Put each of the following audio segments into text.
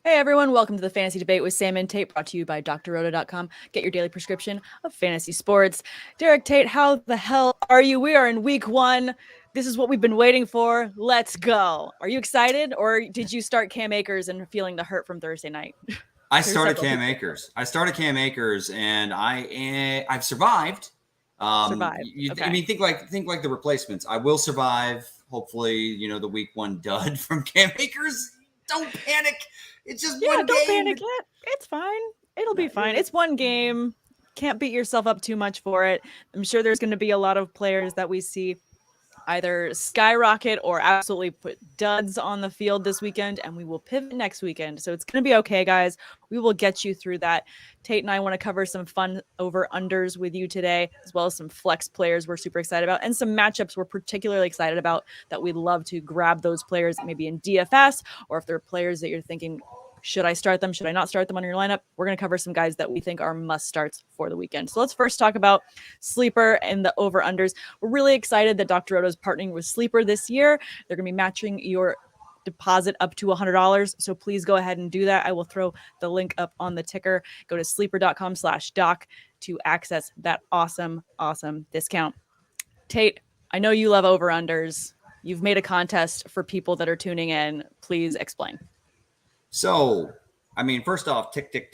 Hey everyone, welcome to the Fantasy Debate with Sam Tate, brought to you by drroto.com. Get your daily prescription of fantasy sports. Derek Tate, how the hell are you? We are in week 1. This is what we've been waiting for. Let's go. Are you excited, or did you start Cam Akers and feeling the hurt from Thursday night? I started Cam Akers. And I've survived. Survived. Okay. I mean, think like the replacements. I will survive. Hopefully, the week 1 dud from Cam Akers. Don't panic. It's just one game. Don't panic yet. It's fine. It'll be fine. It's one game. Can't beat yourself up too much for it. I'm sure there's going to be a lot of players that we see either skyrocket or absolutely put duds on the field this weekend, and we will pivot next weekend. So it's going to be okay, guys. We will get you through that. Tate and I want to cover some fun over-unders with you today, as well as some flex players we're super excited about, and some matchups we're particularly excited about that we'd love to grab those players maybe in DFS, or if there are players that you're thinking, should I start them? Should I not start them on your lineup? We're going to cover some guys that we think are must starts for the weekend. So let's first talk about Sleeper and the over-unders. We're really excited that Dr. Roto is partnering with Sleeper this year. They're going to be matching your deposit up to $100. So please go ahead and do that. I will throw the link up on the ticker. Go to sleeper.com/doc to access that awesome discount. Tate, I know you love over-unders. You've made a contest for people that are tuning in. Please explain. So, I mean, first off, tick.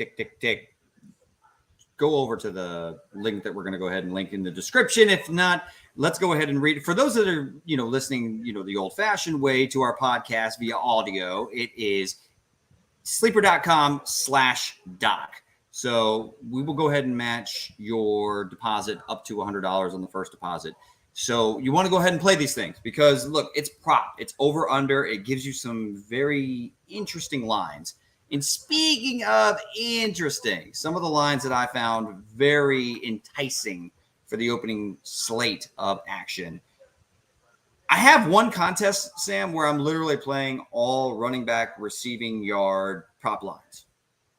Go over to the link that we're going to go ahead and link in the description. If not, let's go ahead and read it. For those that are, listening, the old-fashioned way to our podcast via audio, it is sleeper.com/doc. So we will go ahead and match your deposit up to $100 on the first deposit. So you want to go ahead and play these things because, look, it's prop. It's over-under. It gives you some very interesting lines. And speaking of interesting, some of the lines that I found very enticing for the opening slate of action. I have one contest, Sam, where I'm literally playing all running back receiving yard prop lines.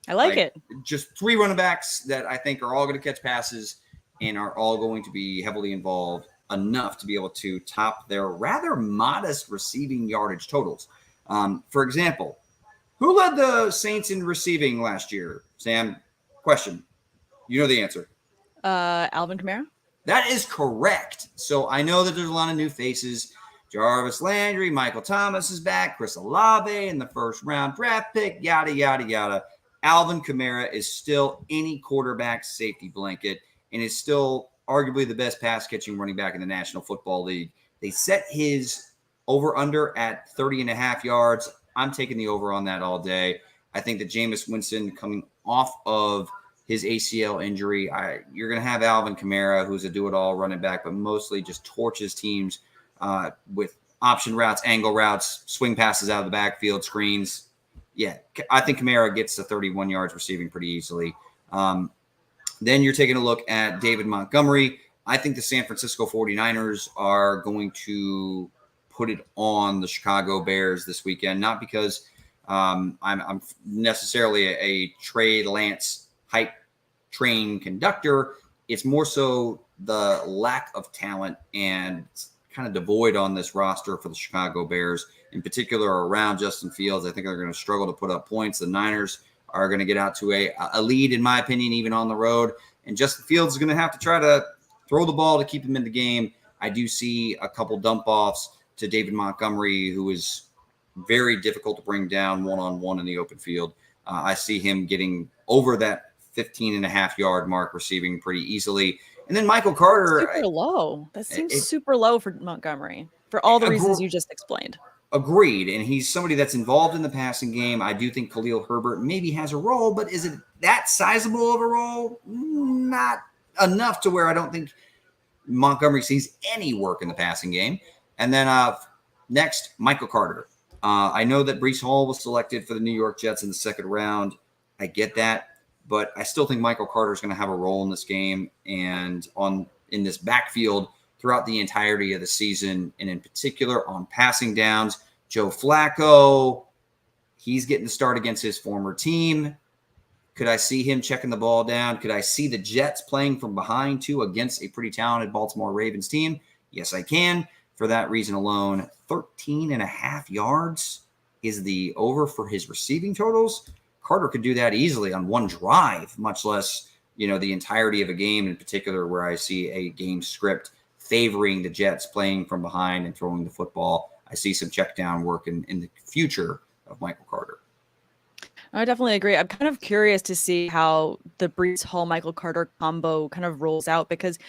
I like it. Just 3 running backs that I think are all going to catch passes and are all going to be heavily involved enough to be able to top their rather modest receiving yardage totals. For example, who led the Saints in receiving last year? Sam, question. You know the answer. Alvin Kamara? That is correct. So I know that there's a lot of new faces. Jarvis Landry, Michael Thomas is back, Chris Olave in the first round draft pick, yada, yada, yada. Alvin Kamara is still any quarterback's safety blanket and is still arguably the best pass-catching running back in the National Football League. They set his over-under at 30.5 yards. I'm taking the over on that all day. I think that Jameis Winston coming off of his ACL injury, you're going to have Alvin Kamara, who's a do-it-all running back, but mostly just torches teams with option routes, angle routes, swing passes out of the backfield, screens. Yeah, I think Kamara gets to 31 yards receiving pretty easily. Then you're taking a look at David Montgomery. I think the San Francisco 49ers are going to put it on the Chicago Bears this weekend, not because I'm necessarily a Trey Lance hype train conductor. It's more so the lack of talent and kind of devoid on this roster for the Chicago Bears, in particular around Justin Fields. I think they're going to struggle to put up points. The Niners are going to get out to a lead, in my opinion, even on the road. And Justin Fields is going to have to try to throw the ball to keep him in the game. I do see a couple dump-offs to David Montgomery, who is very difficult to bring down one-on-one in the open field. I see him getting over that 15.5-yard mark receiving pretty easily. And then Michael Carter. Super low. That seems super low for Montgomery for all the reasons you just explained. Agreed. And he's somebody that's involved in the passing game. I do think Khalil Herbert maybe has a role, but is it that sizable of a role? Not enough to where I don't think Montgomery sees any work in the passing game. And then next, Michael Carter. I know that Breece Hall was selected for the New York Jets in the second round. I get that. But I still think Michael Carter is going to have a role in this game and in this backfield throughout the entirety of the season, and in particular on passing downs. Joe Flacco, he's getting the start against his former team. Could I see him checking the ball down? Could I see the Jets playing from behind, too, against a pretty talented Baltimore Ravens team? Yes, I can. For that reason alone, 13.5 yards is the over for his receiving totals. Carter could do that easily on one drive, much less, the entirety of a game in particular, where I see a game script favoring the Jets playing from behind and throwing the football. I see some check down work in the future of Michael Carter. I definitely agree. I'm kind of curious to see how the Breece Hall Michael Carter combo kind of rolls out, because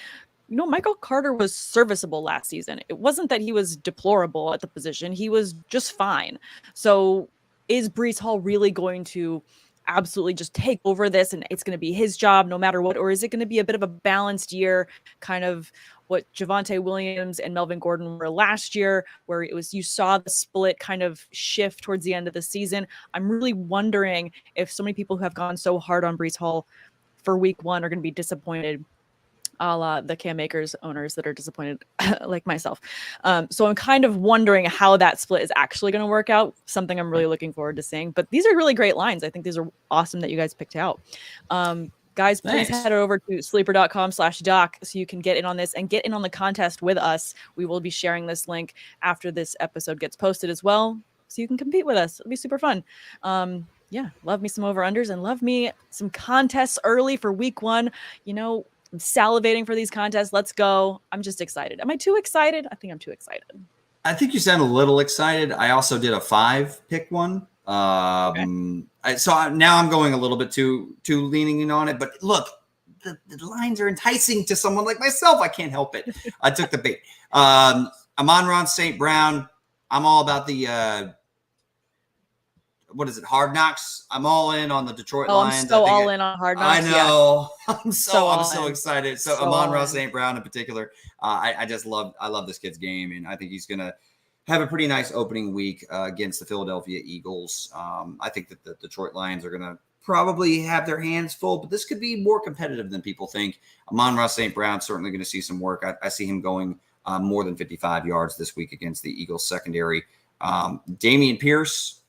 Michael Carter was serviceable last season. It wasn't that he was deplorable at the position. He was just fine. So is Breece Hall really going to absolutely just take over this and it's going to be his job no matter what? Or is it going to be a bit of a balanced year, kind of what Javonte Williams and Melvin Gordon were last year, where you saw the split kind of shift towards the end of the season? I'm really wondering if so many people who have gone so hard on Breece Hall for week one are going to be disappointed, a la the Cam Akers owners that are disappointed like myself. So I'm kind of wondering how that split is actually going to work out, something I'm really looking forward to seeing. But these are really great lines. I think these are awesome that you guys picked out. Guys, please head over to sleeper.com/doc so you can get in on this and get in on the contest with us. We will be sharing this link after this episode gets posted as well, so you can compete with us. It'll be super fun. Yeah, love me some over-unders and love me some contests early for week one. I'm salivating for these contests. Let's go. I'm just excited. Am I too excited? I think I'm too excited. I think you sound a little excited. I also did a 5-pick one. Okay. So now I'm going a little bit too leaning in on it. But look, the lines are enticing to someone like myself. I can't help it. I took the bait. Amon-Ra St. Brown. I'm all about the what is it? Hard Knocks. I'm all in on the Detroit Lions. I'm so all in on Hard Knocks. I know. Yeah. I'm so excited. So Amon-Ra St. Brown in particular. I love this kid's game, and I think he's gonna have a pretty nice opening week against the Philadelphia Eagles. I think that the Detroit Lions are gonna probably have their hands full, but this could be more competitive than people think. Amon-Ra St. Brown certainly going to see some work. I see him going more than 55 yards this week against the Eagles secondary. Dameon Pierce.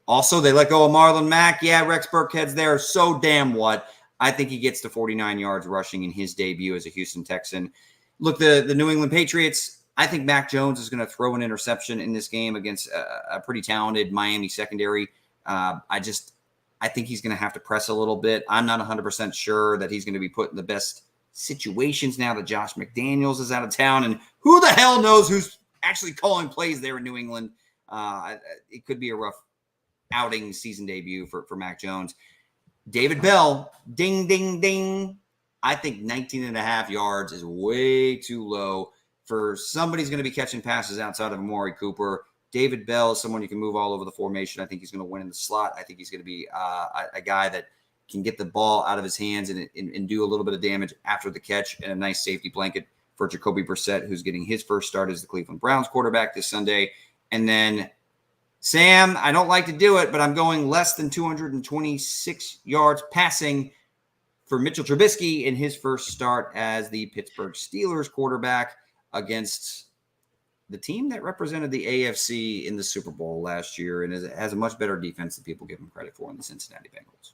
Also, they let go of Marlon Mack. Yeah, Rex Burkhead's there. So damn what? I think he gets to 49 yards rushing in his debut as a Houston Texan. Look, the New England Patriots, I think Mac Jones is going to throw an interception in this game against a pretty talented Miami secondary. I think he's going to have to press a little bit. I'm not 100% sure that he's going to be put in the best situations now that Josh McDaniels is out of town. And who the hell knows who's actually calling plays there in New England. It could be a rough outing season debut for Mac Jones. David Bell, ding, ding, ding. I think 19.5 yards is way too low for somebody who's going to be catching passes outside of Amari Cooper. David Bell is someone you can move all over the formation. I think he's going to win in the slot. I think he's going to be a guy that can get the ball out of his hands and do a little bit of damage after the catch, and a nice safety blanket for Jacoby Brissett, who's getting his first start as the Cleveland Browns quarterback this Sunday. And then Sam, I don't like to do it, but I'm going less than 226 yards passing for Mitchell Trubisky in his first start as the Pittsburgh Steelers quarterback against the team that represented the AFC in the Super Bowl last year and has a much better defense than people give him credit for in the Cincinnati Bengals.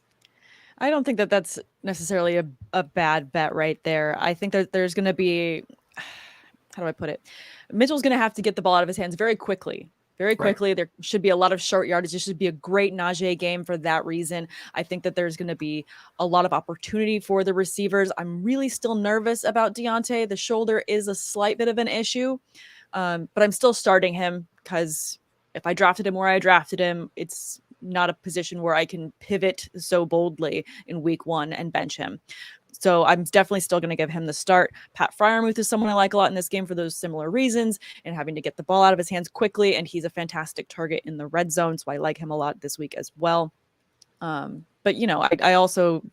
I don't think that that's necessarily a bad bet right there. I think that there's going to be, how do I put it? Mitchell's going to have to get the ball out of his hands very quickly. Very quickly. Right. There should be a lot of short yardage. It should be a great Najee game for that reason. I think that there's going to be a lot of opportunity for the receivers. I'm really still nervous about Deontay. The shoulder is a slight bit of an issue, but I'm still starting him because if I drafted him where I drafted him, it's not a position where I can pivot so boldly in week one and bench him. So I'm definitely still going to give him the start. Pat Freiermuth is someone I like a lot in this game for those similar reasons and having to get the ball out of his hands quickly. And he's a fantastic target in the red zone. So I like him a lot this week as well. But, I also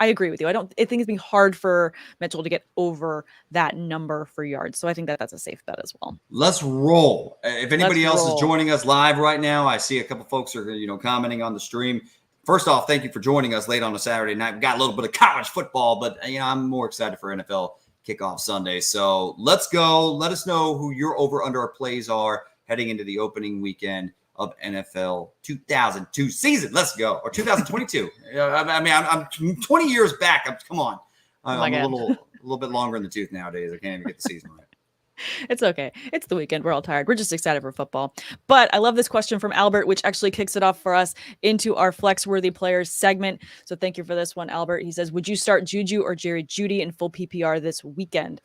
I agree with you. I think it's going to be hard for Mitchell to get over that number for yards. So I think that that's a safe bet as well. Let's roll. If anybody else is joining us live right now, I see a couple folks are, commenting on the stream. First off, thank you for joining us late on a Saturday night. We've got a little bit of college football, but I'm more excited for NFL kickoff Sunday. So let's go. Let us know who your over-under plays are heading into the opening weekend of NFL 2002 season. Let's go. Or 2022. I'm 20 years back. Come on. I'm a little bit longer in the tooth nowadays. I can't even get the season right. It's okay. It's the weekend. We're all tired. We're just excited for football. But I love this question from Albert, which actually kicks it off for us into our flex-worthy players segment. So thank you for this one, Albert. He says, would you start Juju or Jerry Jeudy in full PPR this weekend?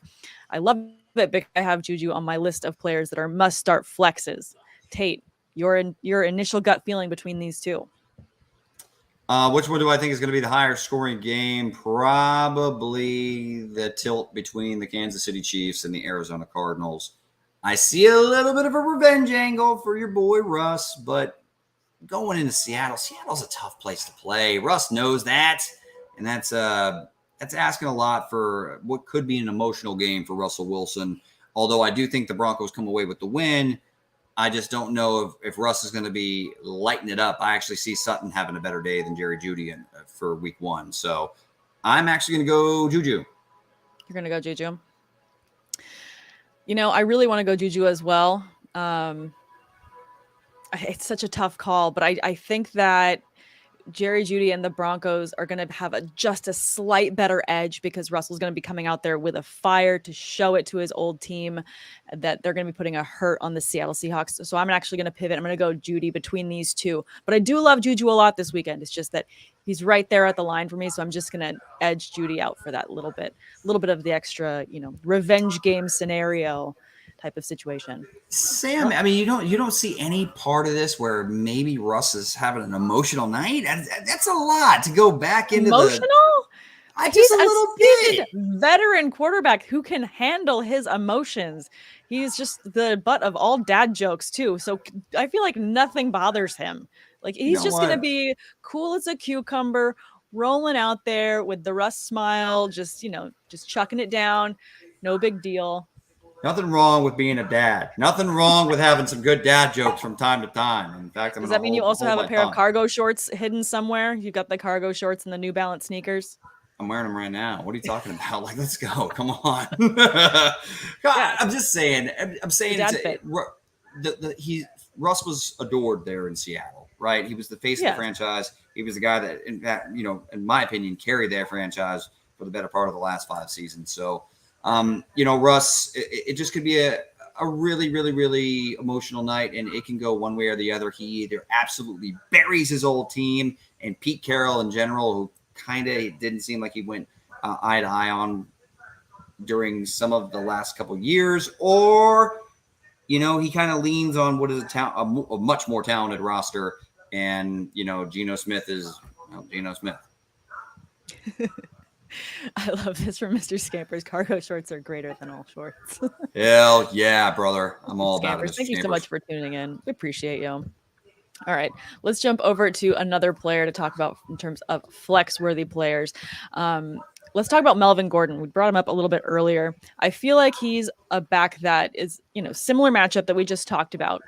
I love it because I have Juju on my list of players that are must-start flexes. Tate, your initial gut feeling between these two? Which one do I think is going to be the higher scoring game? Probably the tilt between the Kansas City Chiefs and the Arizona Cardinals. I see a little bit of a revenge angle for your boy Russ, but going into Seattle's a tough place to play. Russ knows that, and that's asking a lot for what could be an emotional game for Russell Wilson. Although I do think the Broncos come away with the win, I just don't know if Russ is going to be lighting it up. I actually see Sutton having a better day than Jerry Jeudy for week 1. So I'm actually going to go Juju. You're going to go Juju? I really want to go Juju as well. It's such a tough call, but I think that Jerry Jeudy and the Broncos are going to have just a slight better edge because Russell's going to be coming out there with a fire to show it to his old team that they're going to be putting a hurt on the Seattle Seahawks. So I'm actually going to pivot. I'm going to go Jeudy between these two. But I do love Juju a lot this weekend. It's just that he's right there at the line for me. So I'm just going to edge Jeudy out for that little bit of the extra, revenge game scenario type of situation. Sam, I mean, you don't see any part of this where maybe Russ is having an emotional night. That's a lot to go back into. Emotional? Just a little bit. Veteran quarterback who can handle his emotions. He's just the butt of all dad jokes too. So I feel like nothing bothers him. Like he's just going to be cool as a cucumber, rolling out there with the Russ smile, just chucking it down. No big deal. Nothing wrong with being a dad. Nothing wrong with having some good dad jokes from time to time. In fact, does that mean you also have a pair of cargo shorts hidden somewhere? You've got the cargo shorts and the New Balance sneakers. I'm wearing them right now. What are you talking about? Like, let's go. Come on. God, yeah. I'm just saying. I'm saying Russ was adored there in Seattle, right? He was the face of the franchise. He was the guy that, in my opinion, carried their franchise for the better part of the last 5 seasons. So, Russ, it just could be a really, really, really emotional night, and it can go one way or the other. He either absolutely buries his old team and Pete Carroll in general, who kind of didn't seem like he went eye to eye on during some of the last couple of years, or, he kind of leans on what is a much more talented roster, and, Geno Smith is Geno Smith. I love this from Mr. Scampers. Cargo shorts are greater than all shorts. Hell yeah, brother. I'm all about it. Thank you so much for tuning in. We appreciate you. All right, let's jump over to another player to talk about in terms of flex-worthy players. Let's talk about Melvin Gordon. We brought him up a little bit earlier. I feel like he's a back that is, similar matchup that we just talked about.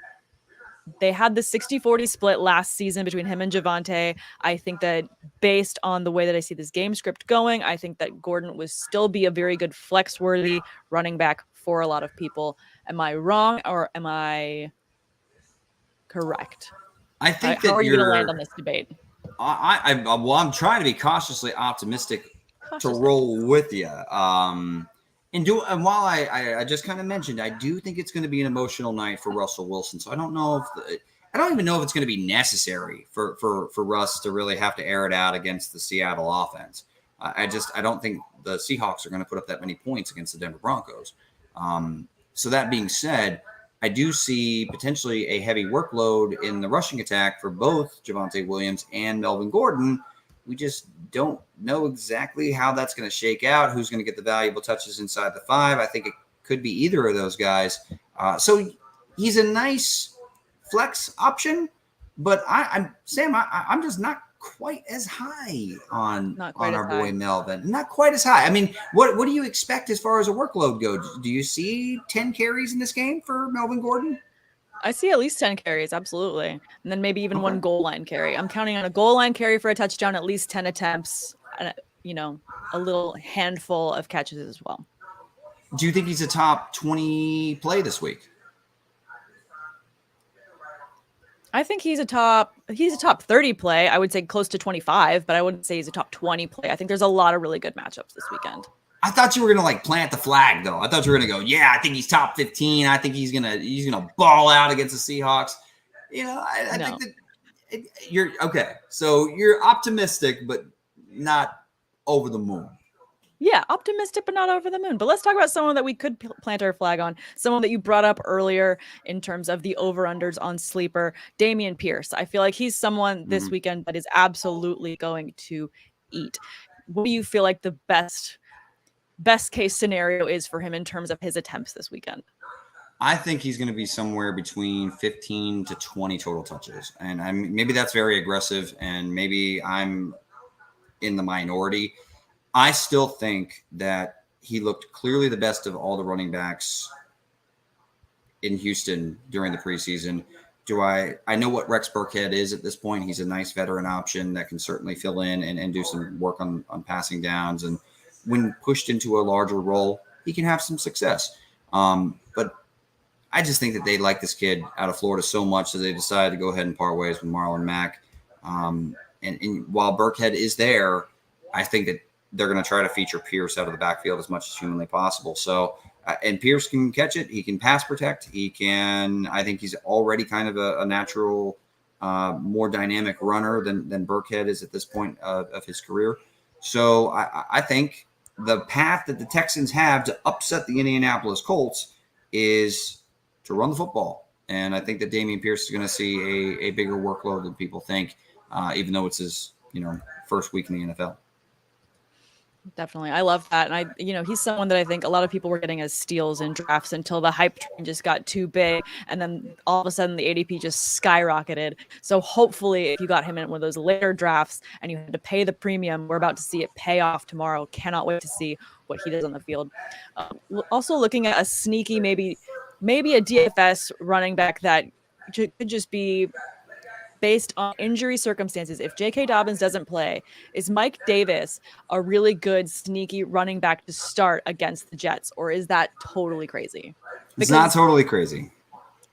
They had the 60-40 split last season between him and Javonte. I think that based on the way that I see this game script going, I think that Gordon would still be a very good flex-worthy running back for a lot of people. Am I wrong or am I correct? I think how are you going to land on this debate? I'm trying to be cautiously optimistic to roll with you. And while I just kind of mentioned, I do think it's going to be an emotional night for Russell Wilson. So I don't even know if it's going to be necessary for Russ to really have to air it out against the Seattle offense. I don't think the Seahawks are going to put up that many points against the Denver Broncos. So that being said, I do see potentially a heavy workload in the rushing attack for both Javonte Williams and Melvin Gordon. We just don't know exactly how that's going to shake out, who's going to get the valuable touches inside the 5. I think it could be either of those guys. So he's a nice flex option, but I'm just not quite as high on our boy Melvin. Not quite as high. I mean, what do you expect as far as a workload goes? Do you see 10 carries in this game for Melvin Gordon? I see at least 10 carries, absolutely. And then maybe even one goal line carry. I'm counting on a goal line carry for a touchdown, at least 10 attempts, and, a little handful of catches as well. Do you think he's a top 20 play this week? I think he's a top 30 play. I would say close to 25, but I wouldn't say he's a top 20 play. I think there's a lot of really good matchups this weekend. I thought you were gonna like plant the flag though. I thought you were gonna go, yeah, I think he's top 15. I think he's gonna ball out against the Seahawks. I No. think that you're okay. So you're optimistic, but not over the moon. Yeah, optimistic, but not over the moon. But let's talk about someone that we could plant our flag on. Someone that you brought up earlier in terms of the over-unders on Sleeper, Dameon Pierce. I feel like he's someone this weekend that is absolutely going to eat. What do you feel like the best case scenario is for him in terms of his attempts this weekend? I think he's going to be somewhere between 15 to 20 total touches. And maybe that's very aggressive, and maybe I'm in the minority. I still think that he looked clearly the best of all the running backs in Houston during the preseason. I know what Rex Burkhead is at this point. He's a nice veteran option that can certainly fill in and do some work on passing downs. And when pushed into a larger role, he can have some success. But I just think that they like this kid out of Florida so much that they decided to go ahead and part ways with Marlon Mack. And while Burkhead is there, I think that they're going to try to feature Pierce out of the backfield as much as humanly possible. So, and Pierce can catch it. He can pass protect. I think he's already kind of a natural, more dynamic runner than Burkhead is at this point of his career. So I think the path that the Texans have to upset the Indianapolis Colts is to run the football. And I think that Dameon Pierce is going to see a bigger workload than people think, even though it's his, first week in the NFL. Definitely. I love that. And he's someone that I think a lot of people were getting as steals in drafts until the hype train just got too big. And then all of a sudden the ADP just skyrocketed. So hopefully if you got him in one of those later drafts and you had to pay the premium, we're about to see it pay off tomorrow. Cannot wait to see what he does on the field. Also looking at a sneaky, maybe a DFS running back that could just be based on injury circumstances. If J.K. Dobbins doesn't play, is Mike Davis a really good, sneaky running back to start against the Jets? Or is that totally crazy? It's not totally crazy.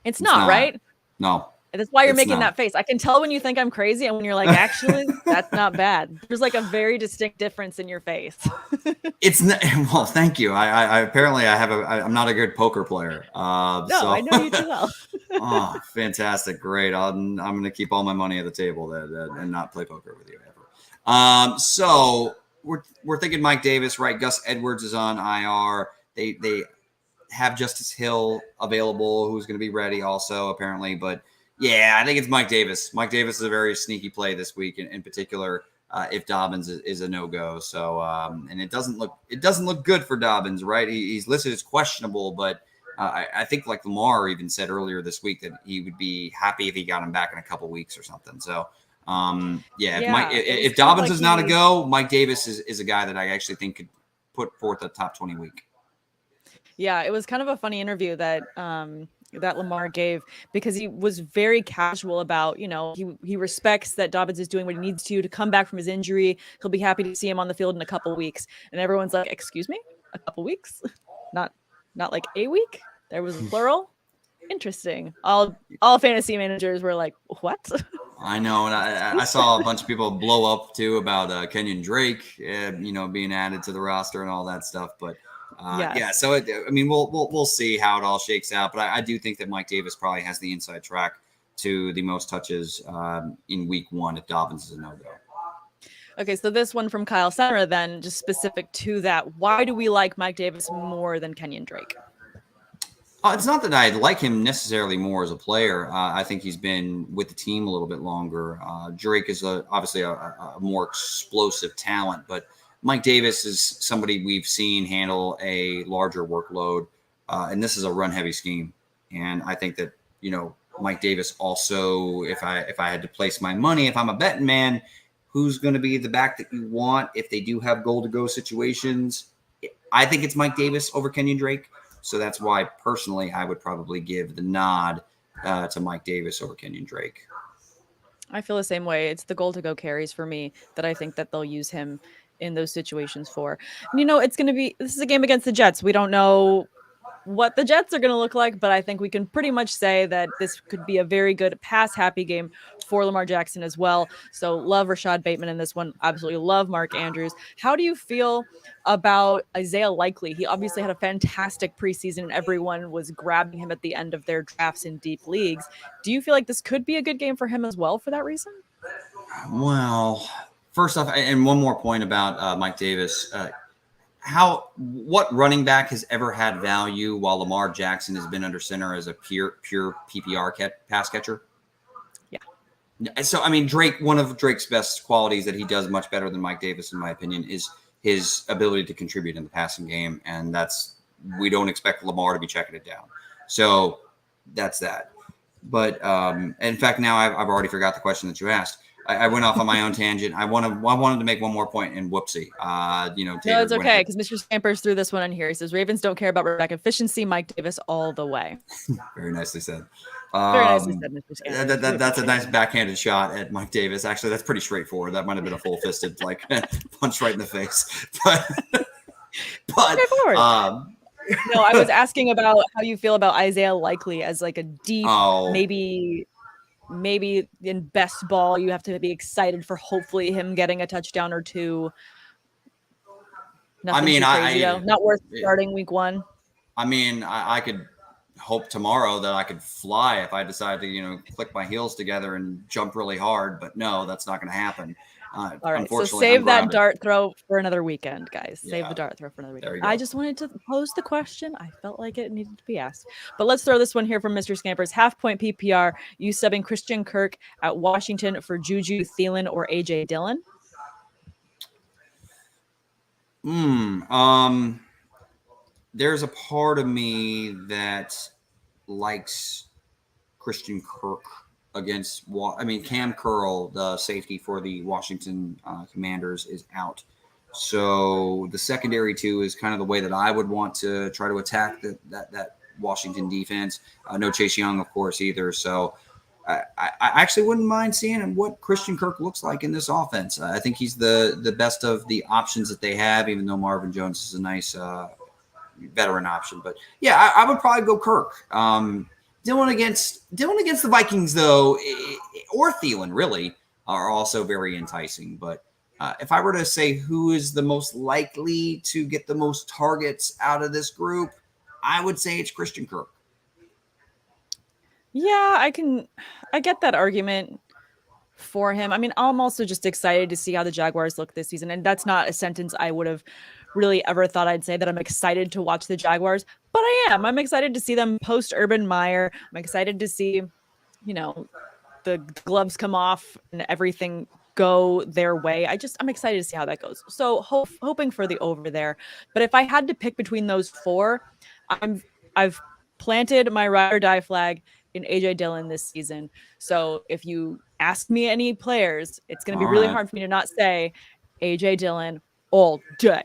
It's not, right? No. That's why you're making that face. I can tell when you think I'm crazy and when you're like, actually, that's not bad. There's like a very distinct difference in your face. It's not, well, thank you. I apparently I'm not a good poker player. I know you too well. Oh, fantastic. Great. I'm going to keep all my money at the table and not play poker with you ever. So we're thinking Mike Davis, right? Gus Edwards is on IR. They have Justice Hill available, who's going to be ready also apparently, but yeah, I think it's Mike Davis. Mike Davis is a very sneaky play this week, in particular, if Dobbins is a no-go. So, and it doesn't look good for Dobbins, right? He's listed as questionable, but I think like Lamar even said earlier this week that he would be happy if he got him back in a couple weeks or something. So, if Dobbins is not a go, Mike Davis is a guy that I actually think could put forth a top 20 week. Yeah, it was kind of a funny interview that Lamar gave, because he was very casual about, he respects that Dobbins is doing what he needs to come back from his injury. He'll be happy to see him on the field in a couple weeks. And everyone's like, excuse me, a couple weeks? Not like a week? There was a plural? Interesting. All fantasy managers were like, what? I know. And I saw a bunch of people blow up too about Kenyon Drake, being added to the roster and all that stuff. But so we'll see how it all shakes out, but I do think that Mike Davis probably has the inside track to the most touches in week one if Dobbins is a no-go. Okay, so this one from Kyle Senra then, just specific to that, why do we like Mike Davis more than Kenyon Drake? It's not that I like him necessarily more as a player. I think he's been with the team a little bit longer. Drake is obviously a more explosive talent, but Mike Davis is somebody we've seen handle a larger workload, and this is a run-heavy scheme. And I think that, Mike Davis also, if I had to place my money, if I'm a betting man, who's going to be the back that you want if they do have goal-to-go situations? I think it's Mike Davis over Kenyon Drake. So that's why, personally, I would probably give the nod to Mike Davis over Kenyon Drake. I feel the same way. It's the goal-to-go carries for me that I think that they'll use him in those situations for. And, this is a game against the Jets. We don't know what the Jets are going to look like, but I think we can pretty much say that this could be a very good pass happy game for Lamar Jackson as well. So love Rashad Bateman in this one. Absolutely love Mark Andrews. How do you feel about Isaiah Likely? He obviously had a fantastic preseason and everyone was grabbing him at the end of their drafts in deep leagues. Do you feel like this could be a good game for him as well for that reason? Well, first off, and one more point about Mike Davis. What running back has ever had value while Lamar Jackson has been under center as a pure PPR pass catcher? Yeah. So, I mean, Drake, one of Drake's best qualities that he does much better than Mike Davis, in my opinion, is his ability to contribute in the passing game. And we don't expect Lamar to be checking it down. So that's that. But in fact, now I've already forgot the question that you asked. I went off on my own tangent. I wanted to make one more point, and whoopsie. No, it's okay, because Mr. Scampers threw this one in here. He says, Ravens don't care about running back efficiency. Mike Davis all the way. Very nicely said. Very nicely said, Mr. Scampers. That's a nice backhanded shot at Mike Davis. Actually, that's pretty straightforward. That might have been a full-fisted punch right in the face. But no, I was asking about how you feel about Isaiah Likely as like a deep, maybe in best ball, you have to be excited for hopefully him getting a touchdown or two. Nothing crazy, though. Not worth starting week 1. I mean, I could hope tomorrow that I could fly if I decide to, click my heels together and jump really hard. But no, that's not going to happen. All right, so save that dart throw for another weekend, guys. Save the dart throw for another weekend. I just wanted to pose the question. I felt like it needed to be asked. But let's throw this one here from Mr. Scampers. Half-point PPR, you subbing Christian Kirk at Washington for Juju, Thielen, or A.J. Dillon? There's a part of me that likes Christian Kirk against Cam Curl, the safety for the Washington Commanders, is out. So the secondary too is kind of the way that I would want to try to attack that Washington defense. No Chase Young, of course, either. So I actually wouldn't mind seeing what Christian Kirk looks like in this offense. I think he's the best of the options that they have, even though Marvin Jones is a nice veteran option. But yeah, I would probably go Kirk. Dylan against the Vikings, though, or Thielen, really, are also very enticing. But if I were to say who is the most likely to get the most targets out of this group, I would say it's Christian Kirk. Yeah, I get that argument for him. I mean, I'm also just excited to see how the Jaguars look this season. And that's not a sentence I would have really ever thought I'd say, that I'm excited to watch the Jaguars, but I am. I'm excited to see them post Urban Meyer. I'm excited to see, the gloves come off and everything go their way. I'm excited to see how that goes. So hoping for the over there. But if I had to pick between those 4, I've planted my ride or die flag in A.J. Dillon this season. So if you ask me any players, it's going to be really hard for me to not say A.J. Dillon all day.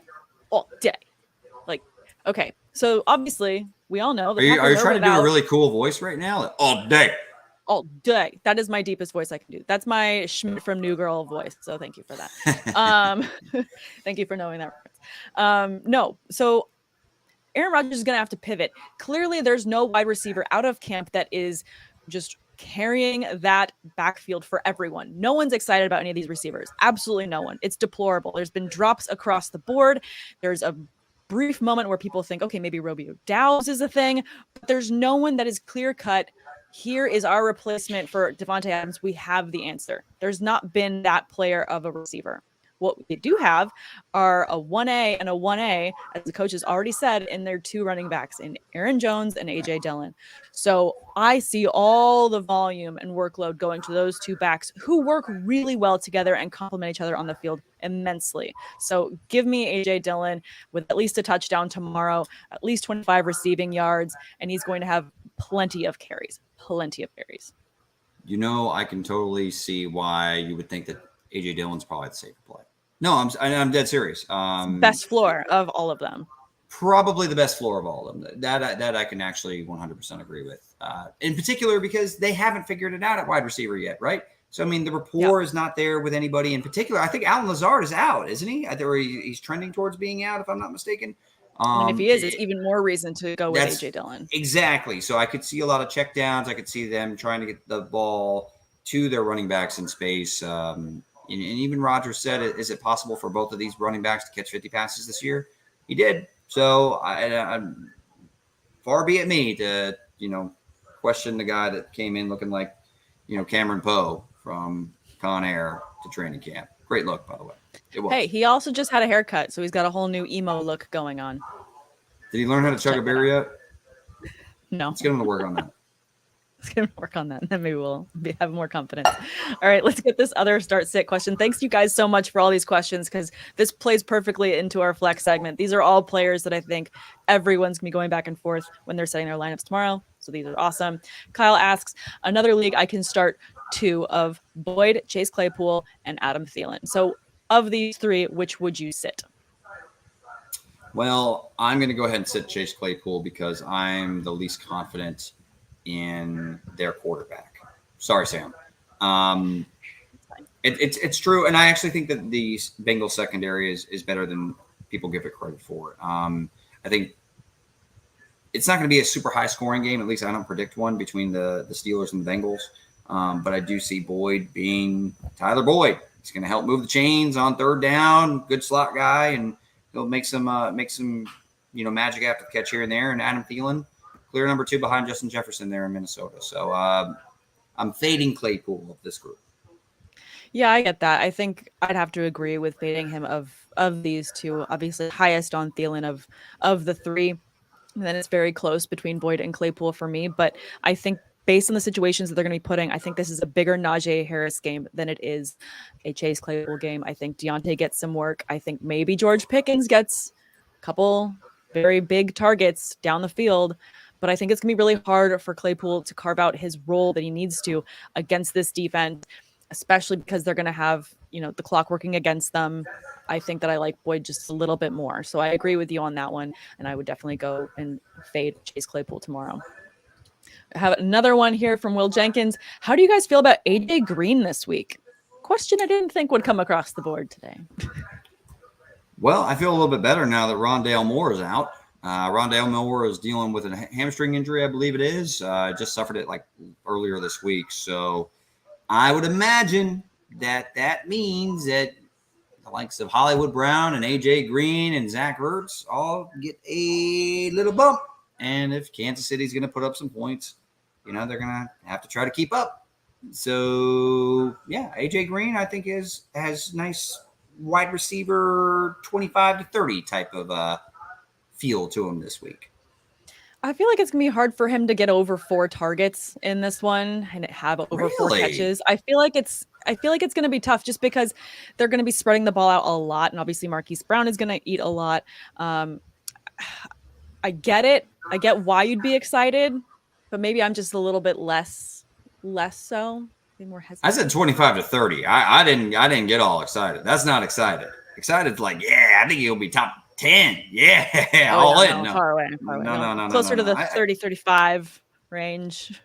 Okay. So obviously we all know that. Are you trying to do a really cool voice right now? All day. That is my deepest voice I can do. That's my Schmidt from New Girl voice. So thank you for that. Thank you for knowing that reference. No. So Aaron Rodgers is going to have to pivot. Clearly there's no wide receiver out of camp that is just carrying that backfield for everyone. No one's excited about any of these receivers. Absolutely no one. It's deplorable. There's been drops across the board. There's a brief moment where people think, okay, maybe Romeo Doubs is a thing, but there's no one that is clear cut. Here is our replacement for Devontae Adams. We have the answer. There's not been that player of a receiver. What we do have are a 1A and a 1A, as the coach has already said, in their 2 running backs, in Aaron Jones and A.J. Dillon. So I see all the volume and workload going to those 2 backs who work really well together and complement each other on the field immensely. So give me A.J. Dillon with at least a touchdown tomorrow, at least 25 receiving yards, and he's going to have plenty of carries. I can totally see why you would think that A.J. Dillon's probably the safer play. No, I'm dead serious. Best floor of all of them. Probably the best floor of all of them. That I can actually 100% agree with. In particular, because they haven't figured it out at wide receiver yet, right? So, I mean, the rapport is not there with anybody in particular. I think Alan Lazard is out, isn't he? He's trending towards being out, if I'm not mistaken. And if he is, it's even more reason to go with A.J. Dillon. Exactly. So I could see a lot of checkdowns. I could see them trying to get the ball to their running backs in space. And even Rodgers said, is it possible for both of these running backs to catch 50 passes this year? He did. So far be it me to, question the guy that came in looking like, Cameron Poe from Con Air to training camp. Great look, by the way. It was. Hey, he also just had a haircut, so he's got a whole new emo look going on. Did he learn how to chug a beer yet? No. Let's get him to work on that. Let's get him to work on that, and then maybe we'll have more confidence. All right, let's get this other start sit question. Thanks you guys so much for all these questions, because this plays perfectly into our flex segment. These are all players that I think everyone's going to be going back and forth when they're setting their lineups tomorrow. So these are awesome. Kyle asks, another league I can start 2 of Boyd, Chase Claypool, and Adam Thielen. So of these 3, which would you sit? Well, I'm going to go ahead and sit Chase Claypool because I'm the least confident in their quarterback. Sorry, Sam. It's true, and I actually think that the Bengals secondary is better than people give it credit for. I think it's not going to be a super high scoring game. At least I don't predict one between the Steelers and the Bengals. But I do see Boyd being Tyler Boyd. He's going to help move the chains on third down. Good slot guy, and he'll make some magic after the catch here and there. And Adam Thielen, clear number 2 behind Justin Jefferson there in Minnesota. So I'm fading Claypool of this group. Yeah, I get that. I think I'd have to agree with fading him of these 2. Obviously, highest on Thielen of the 3. And then it's very close between Boyd and Claypool for me. But I think based on the situations that they're going to be putting, I think this is a bigger Najee Harris game than it is a Chase Claypool game. I think Deontay gets some work. I think maybe George Pickens gets a couple very big targets down the field. But I think it's going to be really hard for Claypool to carve out his role that he needs to against this defense, especially because they're going to have, the clock working against them. I think that I like Boyd just a little bit more. So I agree with you on that one. And I would definitely go and fade Chase Claypool tomorrow. I have another one here from Will Jenkins. How do you guys feel about AJ Green this week? Question I didn't think would come across the board today. Well, I feel a little bit better now that Rondale Moore is out. Rondale Moore is dealing with a hamstring injury, I believe it is. Just suffered it earlier this week. So I would imagine that means that the likes of Hollywood Brown and AJ Green and Zach Ertz all get a little bump. And if Kansas City's going to put up some points, they're going to have to try to keep up. So, yeah, AJ Green, I think, has nice wide receiver 25 to 30 type of feel to him this week. I feel like it's going to be hard for him to get over 4 targets in this one and have over 4 catches. I feel like it's going to be tough just because they're going to be spreading the ball out a lot. And obviously Marquise Brown is going to eat a lot. I get it. I get why you'd be excited, but maybe I'm just a little bit less so. More hesitant. I said 25 to 30. I didn't get all excited. That's not excited. Excited's like, yeah, I think he'll be top 10. Yeah, all in. No, far away. No. Closer to the 30, 35 range.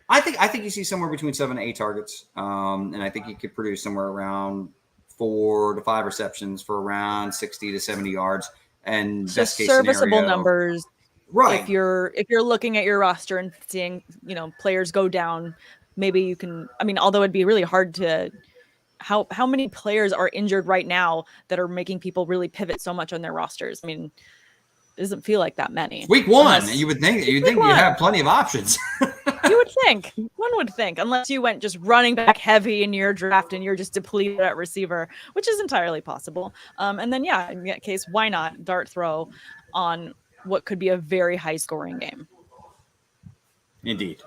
I think you see somewhere between 7 to 8 targets. And I think he could produce somewhere around 4 to 5 receptions for around 60 to 70 yards. And so best case serviceable scenario, numbers. Right. If you're looking at your roster and seeing, players go down, maybe you can, although it'd be really hard to, how many players are injured right now that are making people really pivot so much on their rosters? It doesn't feel like that many. Week 1, you would think you have plenty of options. You would think. One would think, unless you went just running back heavy in your draft and you're just depleted at receiver, which is entirely possible. And then, yeah, in that case, why not dart throw on what could be a very high scoring game? Indeed.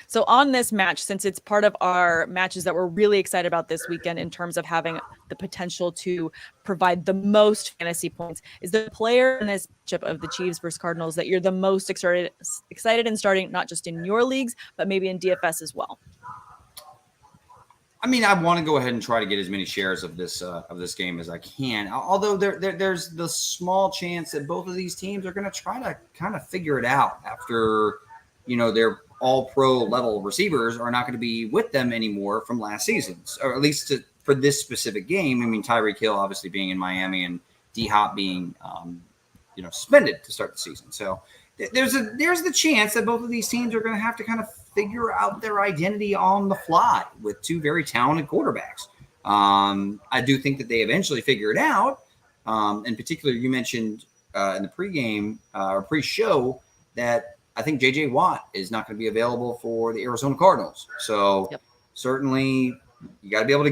So on this match, since it's part of our matches that we're really excited about this weekend in terms of having the potential to provide the most fantasy points, is the player in this matchup of the Chiefs versus Cardinals that you're the most excited in starting, not just in your leagues, but maybe in DFS as well? I want to go ahead and try to get as many shares of this game as I can. Although there's the small chance that both of these teams are going to try to kind of figure it out after, their all-pro level receivers are not going to be with them anymore from last season, or at least for this specific game. Tyreek Hill obviously being in Miami and D-Hop being, suspended to start the season. So there's the chance that both of these teams are going to have to kind of figure out their identity on the fly with two very talented quarterbacks. I do think that they eventually figure it out. In particular, you mentioned in the pregame or pre-show that I think J.J. Watt is not going to be available for the Arizona Cardinals. So certainly you got to be able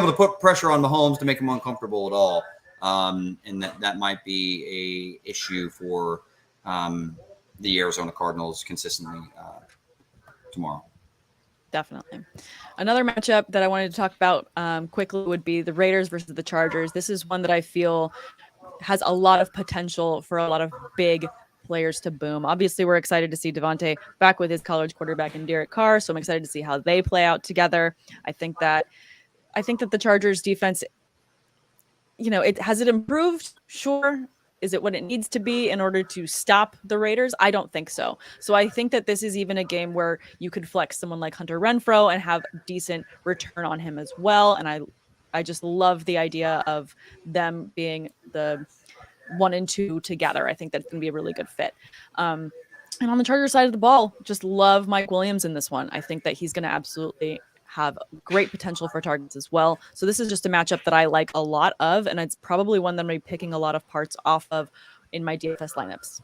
to put pressure on Mahomes to make him uncomfortable at all. And that might be a issue for the Arizona Cardinals consistently tomorrow. Definitely. Another matchup that I wanted to talk about quickly would be the Raiders versus the Chargers. This is one that I feel has a lot of potential for a lot of big players to boom. Obviously, we're excited to see Devontae back with his college quarterback in Derek Carr, so I'm excited to see how they play out together. I think that the Chargers defense, has it improved? Sure. Is it what it needs to be in order to stop the Raiders? I don't think so. So I think that this is even a game where you could flex someone like Hunter Renfrow and have decent return on him as well. And I just love the idea of them being the 1 and 2 together. I think that's going to be a really good fit. And on the Chargers side of the ball, just love Mike Williams in this one. I think that he's going to absolutely have great potential for targets as well. So this is just a matchup that I like a lot of, and it's probably one that I'm going to be picking a lot of parts off of in my DFS lineups.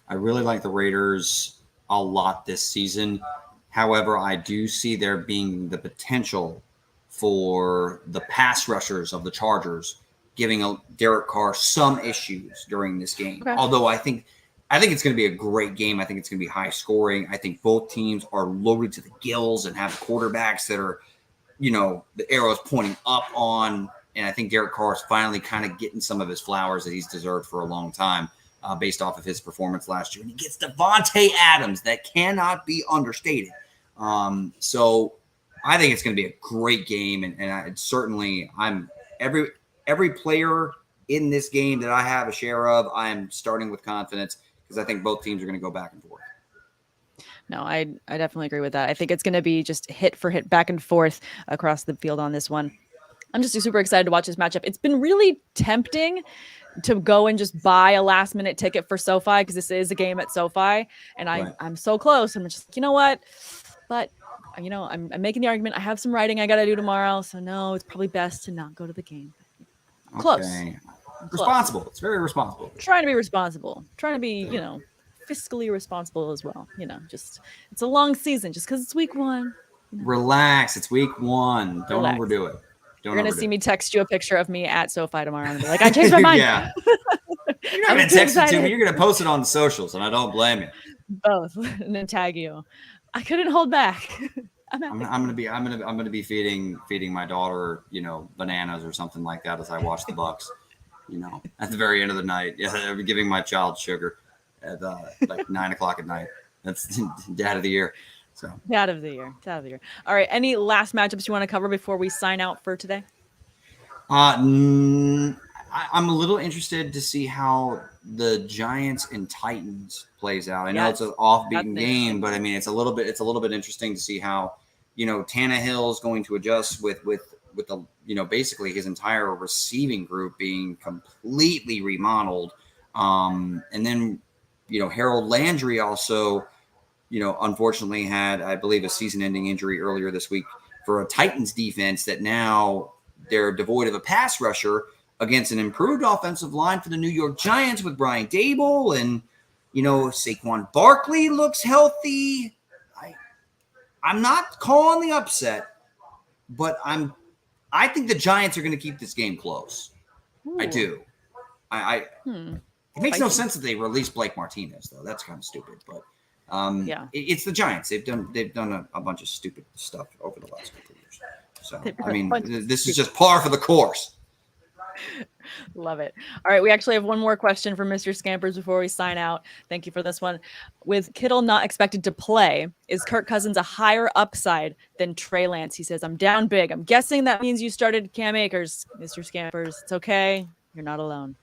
I really like the Raiders a lot this season. However, I do see there being the potential for the pass rushers of the Chargers giving Derek Carr some issues during this game. Okay. Although I think it's going to be a great game. I think it's going to be high scoring. I think both teams are loaded to the gills and have quarterbacks that are, the arrows pointing up on. And I think Derek Carr is finally kind of getting some of his flowers that he's deserved for a long time based off of his performance last year. And he gets Devontae Adams. That cannot be understated. So I think it's going to be a great game. And every player in this game that I have a share of, I am starting with confidence, because I think both teams are going to go back and forth. No, I definitely agree with that. I think it's going to be just hit for hit, back and forth across the field on this one. I'm just super excited to watch this matchup. It's been really tempting to go and just buy a last minute ticket for SoFi, because this is a game at SoFi, and I'm so close. I'm just, you know what? But, I'm making the argument. I have some writing I got to do tomorrow. So no, it's probably best to not go to the game. Close. Okay. Responsible. It's very responsible. Trying to be responsible. Trying to be, fiscally responsible as well. Just it's a long season just because it's week 1. Relax. It's week 1. Don't overdo it. You're going to see me text you a picture of me at SoFi tomorrow and be like, I changed my mind. Yeah. You're not going to text it to me. You're going to post it on the socials, and I don't blame you. Both. And then tag you. I couldn't hold back. I'm gonna be feeding my daughter, bananas or something like that as I watch the Bucks. At the very end of the night, I'm giving my child sugar at like 9:00 at night. That's dad of the year. So dad of the year. All right. Any last matchups you want to cover before we sign out for today? I'm a little interested to see how the Giants and Titans plays out. I know it's an off-beaten game, but I mean it's a little bit interesting to see how Tannehill is going to adjust with the basically his entire receiving group being completely remodeled, and then Harold Landry also unfortunately had, I believe, a season-ending injury earlier this week for a Titans defense that now they're devoid of a pass rusher against an improved offensive line for the New York Giants with Brian Dable, and Saquon Barkley looks healthy. I'm not calling the upset, but I think the Giants are going to keep this game close. Ooh. I do. It makes no sense that they released Blake Martinez, though. That's kind of stupid, but it's the Giants. They've done a bunch of stupid stuff over the last couple of years. So this is just par for the course. Love it. All right. We actually have one more question from Mr. Scampers before we sign out. Thank you for this one. With Kittle not expected to play, is Kirk Cousins a higher upside than Trey Lance? He says, I'm down big. I'm guessing that means you started Cam Akers, Mr. Scampers. It's okay. You're not alone.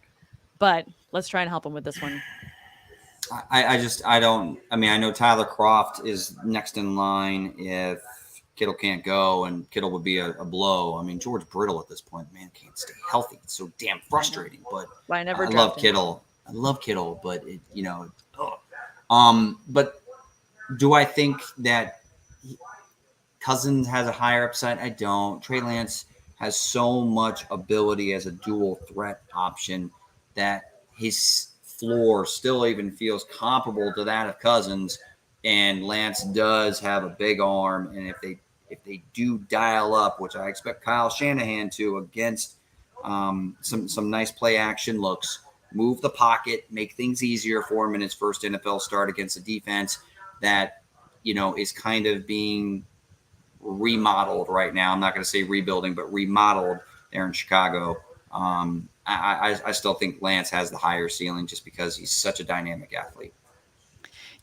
But let's try and help him with this one. I know Tyler Kroft is next in line if Kittle can't go, and Kittle would be a blow. I mean, George Brittle at this point, man, can't stay healthy. It's so damn frustrating. But I love Kittle. I love Kittle, but but do I think that Cousins has a higher upside. I don't. Trey Lance has so much ability as a dual threat option that his floor still even feels comparable to that of Cousins. And Lance does have a big arm, and if they do dial up, which I expect Kyle Shanahan to, against some nice play action looks, move the pocket, make things easier for him in his first NFL start against a defense that is kind of being remodeled right now. I'm not going to say rebuilding, but remodeled there in Chicago. I still think Lance has the higher ceiling just because he's such a dynamic athlete.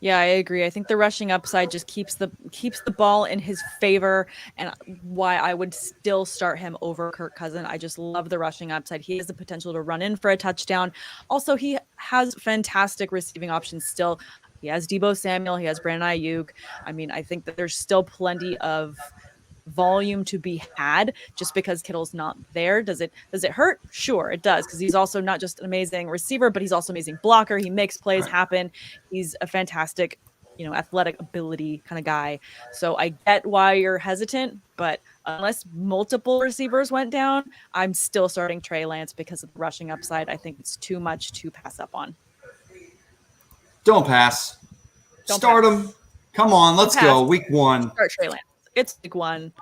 Yeah, I agree. I think the rushing upside just keeps the ball in his favor, and why I would still start him over Kirk Cousins. I just love the rushing upside. He has the potential to run in for a touchdown. Also, he has fantastic receiving options still. He has Deebo Samuel. He has Brandon Ayuk. I mean, I think that there's still plenty of volume to be had just because Kittle's not there. Does it hurt? Sure, it does, because he's also not just an amazing receiver, but he's also an amazing blocker. He makes plays happen. He's a fantastic, athletic ability kind of guy. So I get why you're hesitant, but unless multiple receivers went down, I'm still starting Trey Lance because of the rushing upside. I think it's too much to pass up on. Don't pass. Start him. Come on, let's go. Week 1. Start Trey Lance. It's week 1.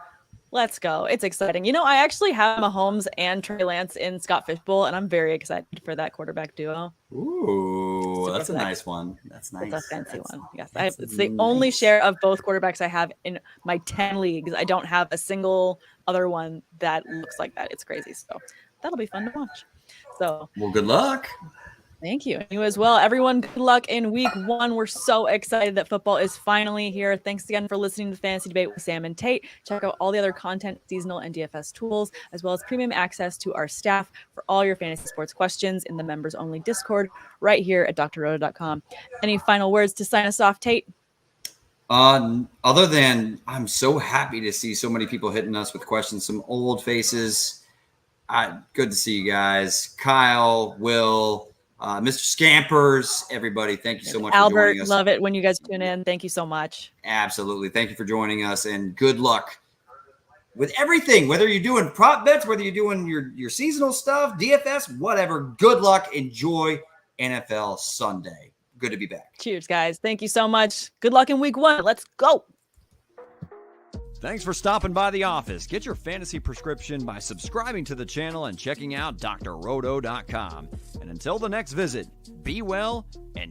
Let's go. It's exciting. I actually have Mahomes and Trey Lance in Scott Fishbowl, and I'm very excited for that quarterback duo. Ooh, that's a nice one. That's nice. It's a fancy one. Yes, it's the only share of both quarterbacks I have in my 10 leagues. I don't have a single other one that looks like that. It's crazy. So that'll be fun to watch. So, well, good luck. Thank you. You as well. Everyone, good luck in week 1. We're so excited that football is finally here. Thanks again for listening to Fantasy Debate with Sam and Tate. Check out all the other content, seasonal and DFS tools, as well as premium access to our staff for all your fantasy sports questions in the members-only Discord right here at drroto.com. Any final words to sign us off, Tate? Other than I'm so happy to see so many people hitting us with questions, some old faces. Good to see you guys. Kyle, Will, Mr. Scampers, everybody, thank you so much for joining us. Love it when you guys tune in. Thank you so much. Absolutely. Thank you for joining us, and good luck with everything, whether you're doing prop bets, whether you're doing your seasonal stuff, DFS, whatever. Good luck. Enjoy NFL Sunday. Good to be back. Cheers, guys. Thank you so much. Good luck in week 1. Let's go. Thanks for stopping by the office. Get your fantasy prescription by subscribing to the channel and checking out drroto.com. And until the next visit, be well and